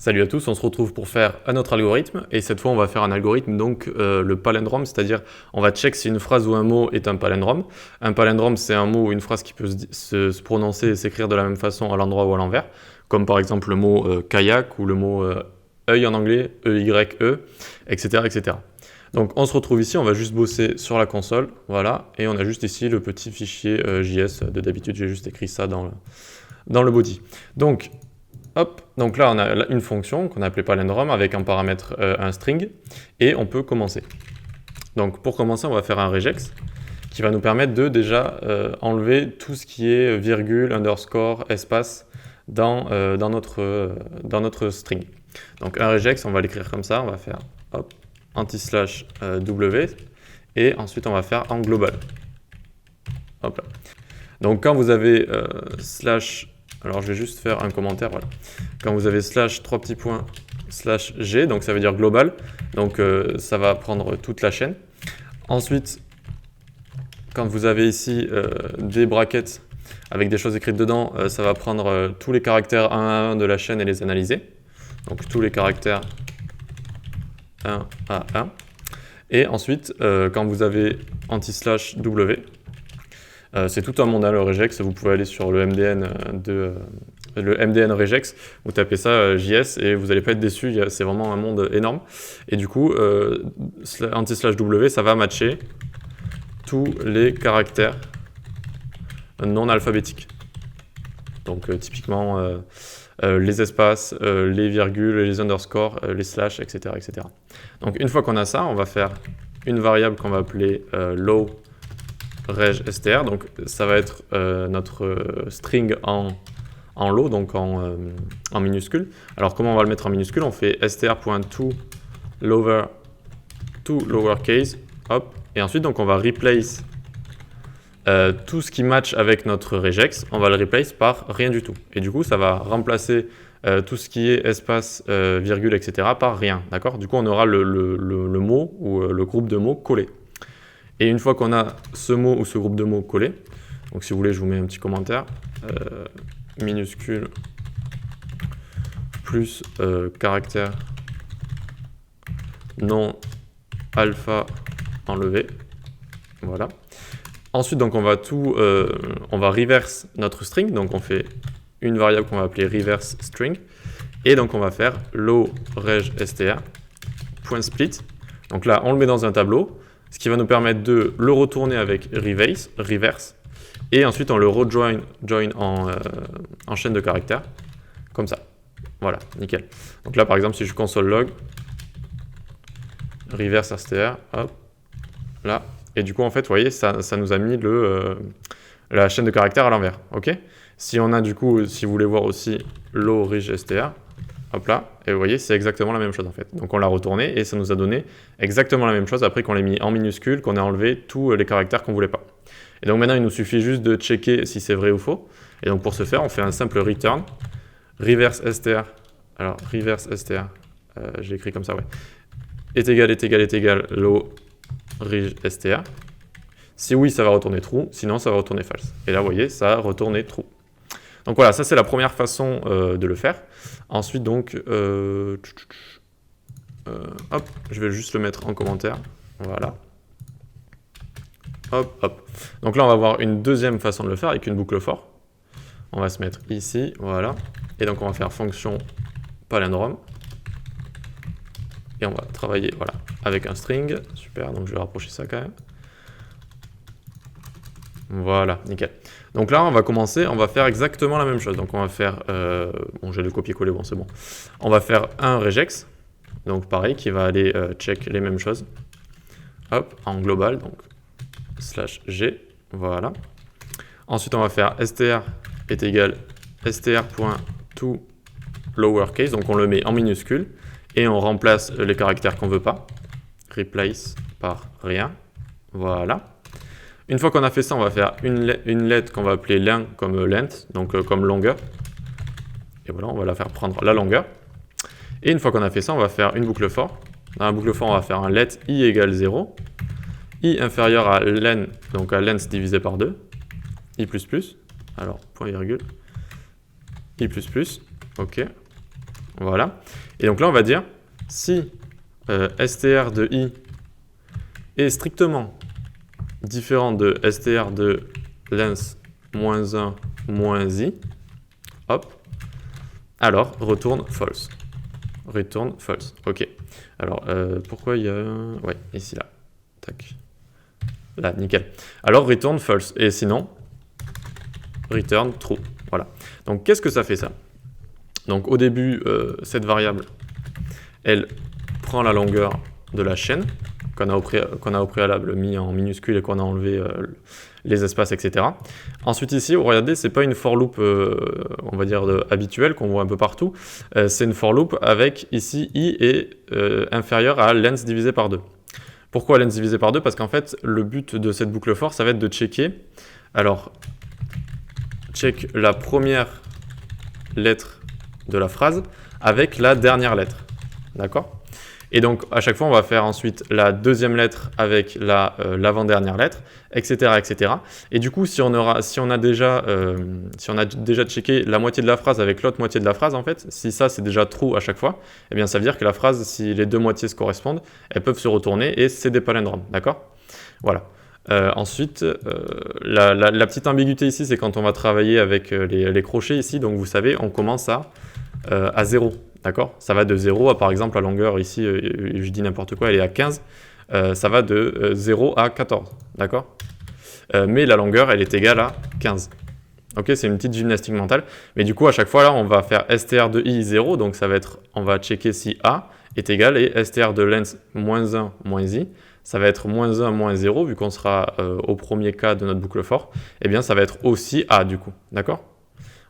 Salut à tous, on se retrouve pour faire un autre algorithme et cette fois on va faire un algorithme donc le palindrome, c'est-à-dire on va check si une phrase ou un mot est un palindrome. Un palindrome c'est un mot ou une phrase qui peut se prononcer et s'écrire de la même façon à l'endroit ou à l'envers, comme par exemple le mot kayak ou le mot œil en anglais, E-Y-E, etc., etc. Donc on se retrouve ici, on va juste bosser sur la console, voilà, et on a juste ici le petit fichier JS de d'habitude, j'ai juste écrit ça dans le body. Donc hop, donc là on a une fonction qu'on a appelée palindrome avec un paramètre, un string, et on peut commencer. Donc pour commencer, on va faire un regex qui va nous permettre de déjà enlever tout ce qui est virgule, underscore, espace dans notre string. Donc un regex, on va l'écrire comme ça, on va faire hop, anti-slash w, et ensuite on va faire en global. Hop là. Donc quand vous avez slash, alors je vais juste faire un commentaire, voilà. Quand vous avez slash 3 petits points slash g, donc ça veut dire global, donc ça va prendre toute la chaîne. Ensuite, quand vous avez ici des brackets avec des choses écrites dedans, ça va prendre tous les caractères 1 à 1 de la chaîne et les analyser. Donc tous les caractères 1 à 1. Et ensuite, quand vous avez anti-slash w, c'est tout un monde, le regex, vous pouvez aller sur le MDN le MDN regex, vous tapez ça JS et vous n'allez pas être déçu, c'est vraiment un monde énorme. Et du coup, anti-slash W, ça va matcher tous les caractères non alphabétiques. Donc typiquement les espaces, les virgules, les underscores, les slash, etc., etc. Donc une fois qu'on a ça, on va faire une variable qu'on va appeler low reg str, donc ça va être notre string en low, donc en minuscule. Alors comment on va le mettre en minuscule? On fait str.toLowerCase, hop, et ensuite donc on va replace tout ce qui match avec notre regex, on va le replace par rien du tout. Et du coup ça va remplacer tout ce qui est espace, virgule, etc. par rien, d'accord? Du coup on aura le mot ou le groupe de mots collé. Et une fois qu'on a ce mot ou ce groupe de mots collé, donc si vous voulez je vous mets un petit commentaire, minuscule plus caractère non alpha enlevé, voilà. Ensuite donc on va reverse notre string, donc on fait une variable qu'on va appeler reverse string, et donc on va faire low reg str .split, donc là on le met dans un tableau, ce qui va nous permettre de le retourner avec reverse, et ensuite on le rejoin en chaîne de caractères, comme ça. Voilà, nickel. Donc là par exemple si je console log, reverse str, hop, là, et du coup en fait vous voyez ça nous a mis la chaîne de caractères à l'envers, ok? Si on a du coup, si vous voulez voir aussi low reg str, hop là, et vous voyez, c'est exactement la même chose en fait. Donc on l'a retourné et ça nous a donné exactement la même chose après qu'on l'ait mis en minuscule, qu'on ait enlevé tous les caractères qu'on voulait pas. Et donc maintenant, il nous suffit juste de checker si c'est vrai ou faux. Et donc pour ce faire, on fait un simple return, reverse str, alors reverse str, j'ai écrit comme ça, ouais, est égal low reg str. Si oui, ça va retourner true, sinon ça va retourner false. Et là, vous voyez, ça a retourné true. Donc voilà, ça c'est la première façon de le faire. Ensuite donc, hop, je vais juste le mettre en commentaire, voilà. Hop, hop. Donc là on va avoir une deuxième façon de le faire avec une boucle for. On va se mettre ici, voilà. Et donc on va faire fonction palindrome. Et on va travailler, voilà, avec un string, super, donc je vais rapprocher ça quand même. Voilà, nickel. Donc là, on va commencer, on va faire exactement la même chose. Donc on va faire, bon j'ai le copier-coller, bon c'est bon. On va faire un regex, donc pareil, qui va aller check les mêmes choses. Hop, en global, donc slash g, voilà. Ensuite on va faire str est égal str.toLowerCase, donc on le met en minuscule, et on remplace les caractères qu'on veut pas. Replace par rien, voilà. Une fois qu'on a fait ça, on va faire une lettre qu'on va appeler len comme length, donc comme longueur. Et voilà, on va la faire prendre la longueur. Et une fois qu'on a fait ça, on va faire une boucle for. Dans la boucle for, on va faire un let i égale 0. I inférieur à len, donc à length divisé par 2. I++, alors point virgule. I++, ok. Voilà. Et donc là, on va dire, si str de i est strictement différent de str de length moins 1 moins i, hop, alors retourne false. Return false. Ok. Alors, pourquoi il y a... Ouais, ici, là. Tac. Là, nickel. Alors, return false. Et sinon, return true. Voilà. Donc, qu'est-ce que ça fait, ça? Donc, au début, cette variable, elle prend la longueur de la chaîne qu'on a au préalable mis en minuscule et qu'on a enlevé les espaces, etc. Ensuite ici, regardez, c'est pas une for loop, on va dire, habituelle qu'on voit un peu partout. C'est une for loop avec ici i est inférieur à length divisé par 2. Pourquoi length divisé par 2? Parce qu'en fait, le but de cette boucle for, ça va être de checker. Alors, check la première lettre de la phrase avec la dernière lettre. D'accord? Et donc, à chaque fois, on va faire ensuite la deuxième lettre avec l'avant-dernière lettre, etc., etc. Et du coup, si on a déjà checké la moitié de la phrase avec l'autre moitié de la phrase, en fait, si ça, c'est déjà true à chaque fois, eh bien, ça veut dire que la phrase, si les deux moitiés se correspondent, elles peuvent se retourner et c'est des palindromes. D'accord? Voilà. Ensuite, la petite ambiguïté ici, c'est quand on va travailler avec les crochets ici. Donc, vous savez, on commence à 0. D'accord? Ça va de 0 à, par exemple, la longueur ici, je dis n'importe quoi, elle est à 15. Ça va de 0 à 14. D'accord? Mais la longueur, elle est égale à 15. Ok, c'est une petite gymnastique mentale. Mais du coup, à chaque fois, là, on va faire str de i 0. Donc, ça va être, on va checker si a est égal et str de length moins 1 moins i. Ça va être moins 1 moins 0, vu qu'on sera au premier cas de notre boucle for. Eh bien, ça va être aussi a, du coup. D'accord?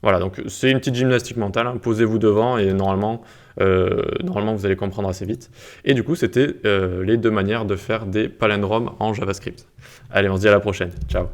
Voilà, donc c'est une petite gymnastique mentale, hein. Posez-vous devant et normalement, vous allez comprendre assez vite. Et du coup, c'était les deux manières de faire des palindromes en JavaScript. Allez, on se dit à la prochaine. Ciao.